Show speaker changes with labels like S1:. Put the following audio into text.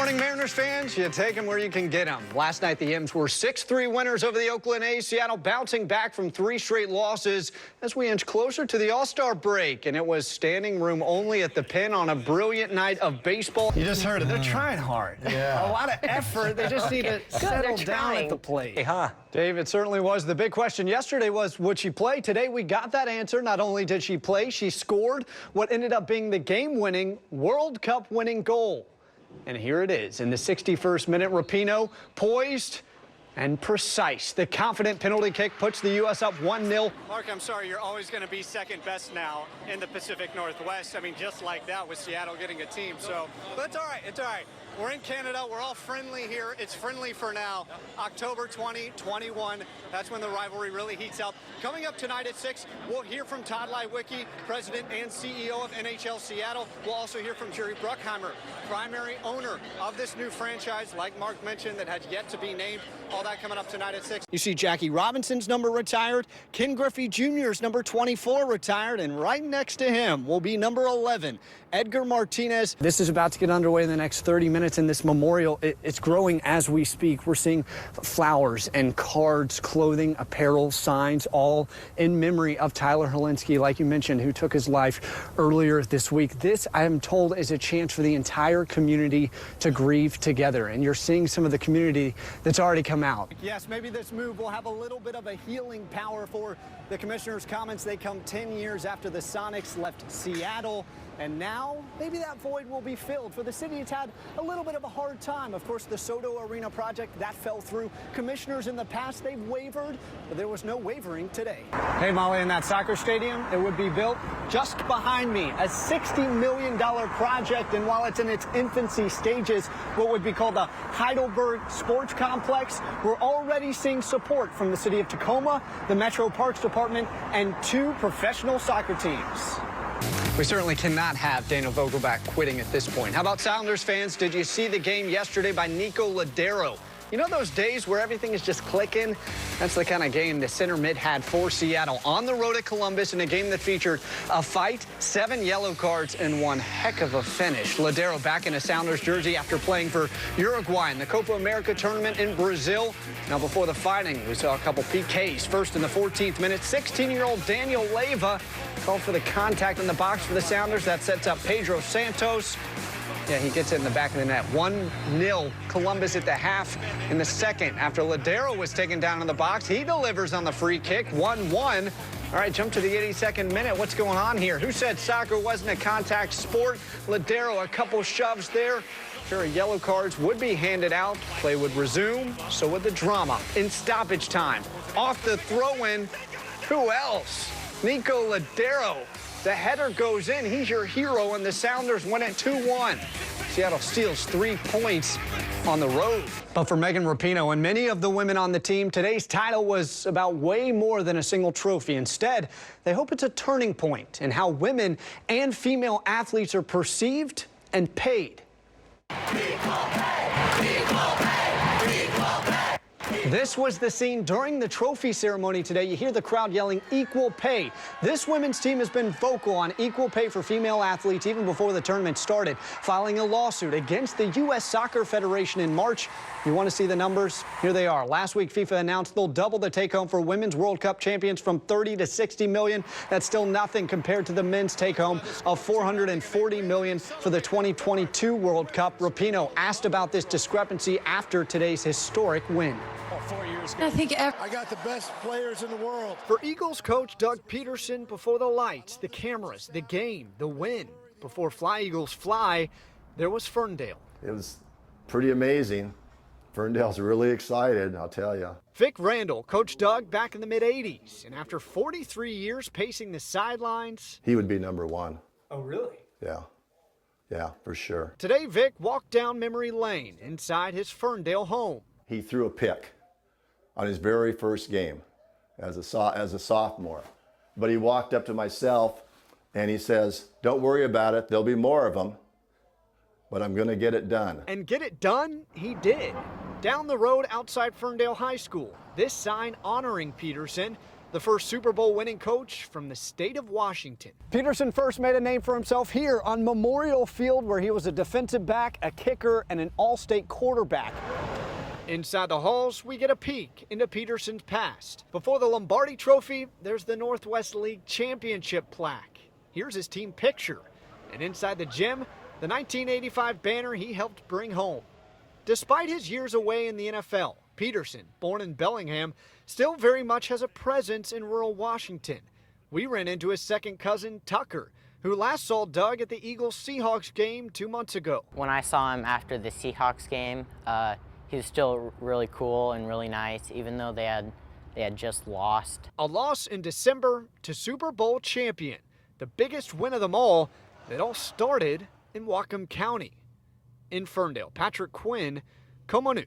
S1: morning, Mariners fans. You take them where you can get them. Last night, the M's were 6-3 winners over the Oakland A's. Seattle bouncing back from 3 straight losses as we inch closer to the All-Star break. And it was standing room only at the Pen on a brilliant night of baseball. You just heard it. They're trying hard. Yeah. A lot of effort. They just need to settle down at the plate. Hey, Dave, it certainly was. The big question yesterday was, would she play? Today, we got that answer. Not only did she play, she scored what ended up being the game-winning, World Cup-winning goal. And here it is in the 61st minute. Rapinoe poised and precise. The confident penalty kick puts the U.S. up 1-0.
S2: Mark, I'm sorry, you're always going to be second best now in the Pacific Northwest. I mean, just like that with Seattle getting a team. So, but it's all right. It's all right. We're in Canada. We're all friendly here. It's friendly for now. October 2021. That's when the rivalry really heats up. Coming up tonight at 6, we'll hear from Todd Leiweke, President and CEO of NHL Seattle. We'll also hear from Jerry Bruckheimer, primary owner of this new franchise, like Mark mentioned, that has yet to be named. All that coming up tonight at 6.
S1: You see Jackie Robinson's number retired, Ken Griffey Jr.'s number 24 retired, and right next to him will be number 11, Edgar Martinez. This is about to get underway in the next 30 minutes, and this memorial, it's growing as we speak. We're seeing flowers and cards, clothing, apparel, signs, all in memory of Tyler Helinski, like you mentioned, who took his life earlier this week. This, I am told, is a chance for the entire community to grieve together, and you're seeing some of the community that's already come out.
S2: Yes, maybe this move will have a little bit of a healing power for the commissioner's comments. They come 10 years after the Sonics left Seattle. And now, maybe that void will be filled. For the city, it's had a little bit of a hard time. Of course, the Soto Arena project, that fell through. Commissioners in the past, they've wavered, but there was no wavering today. Hey, Molly, in that soccer stadium, it would be built just behind me. A $60 million project, and while it's in its infancy stages, what would be called the Heidelberg Sports Complex, we're already seeing support from the city of Tacoma, the Metro Parks Department, and 2 professional soccer teams. We certainly cannot have Daniel Vogelback quitting at this point. How about Sounders fans? Did you see the game yesterday by Nico Lodeiro? You know those days where everything is just clicking? That's the kind of game the center mid had for Seattle on the road at Columbus in a game that featured a fight, 7 yellow cards, and one heck of a finish. Lodeiro back in a Sounders jersey after playing for Uruguay in the Copa America tournament in Brazil. Now before the fighting, we saw a couple PKs. First in the 14th minute, 16-year-old Daniel Leyva called for the contact in the box for the Sounders. That sets up Pedro Santos. Yeah, he gets it in the back of the net. 1-0 Columbus at the half. In the second, after Lodeiro was taken down in the box, he delivers on the free kick. 1-1. All right, jump to the 82nd minute. What's going on here? Who said soccer wasn't a contact sport? Lodeiro, a couple shoves there. Sure, yellow cards would be handed out. Play would resume. So would the drama. In stoppage time, off the throw-in, who else? Nico Lodeiro. The header goes in. He's your hero, and the Sounders win it 2-1. Seattle steals 3 points on the road. But for Megan Rapinoe and many of the women on the team, today's title was about way more than a single trophy. Instead, they hope it's a turning point in how women and female athletes are perceived and paid. This was the scene during the trophy ceremony today. You hear the crowd yelling equal pay. This women's team has been vocal on equal pay for female athletes even before the tournament started, filing a lawsuit against the U.S. Soccer Federation in March. You want to see the numbers? Here they are. Last week, FIFA announced they'll double the take-home for Women's World Cup champions from $30 to $60 million. That's still nothing compared to the men's take-home of $440 million for the 2022 World Cup. Rapinoe asked about this discrepancy after today's historic win.
S3: 4 years ago. I got the best players in the world.
S1: For Eagles coach Doug Peterson, before the lights, the cameras, the game, the win, before Fly Eagles Fly, there was Ferndale.
S4: It was pretty amazing. Ferndale's really excited, I'll tell you.
S1: Vic Randall coached Doug back in the mid-'80s, and after 43 years pacing the sidelines,
S4: he would be number 1.
S1: Oh, really?
S4: Yeah, for sure.
S1: Today, Vic walked down memory lane inside his Ferndale home.
S4: He threw a pick on his very first game as a sophomore. But he walked up to myself and he says, "Don't worry about it, there'll be more of them, but I'm gonna get it done."
S1: And get it done, he did. Down the road outside Ferndale High School, this sign honoring Peterson
S2: the first Super Bowl winning coach from the state of Washington. Peterson first made a name for himself here on Memorial Field, where he was a defensive back, a kicker, and an all-state quarterback. Inside the halls, we get a peek into Peterson's past. Before the Lombardi Trophy, there's the Northwest League Championship plaque. Here's his team picture. And inside the gym, the 1985 banner he helped bring home. Despite his years away in the NFL, Peterson, born in Bellingham, still very much has a presence in rural Washington. We ran into his second cousin, Tucker, who last saw Doug at the Eagles-Seahawks game 2 months ago.
S5: When I saw him after the Seahawks game, he was still really cool and really nice, even though they had just lost.
S2: A loss in December to Super Bowl champion, the biggest win of them all, that all started in Whatcom County. In Ferndale, Patrick Quinn, KOMO News.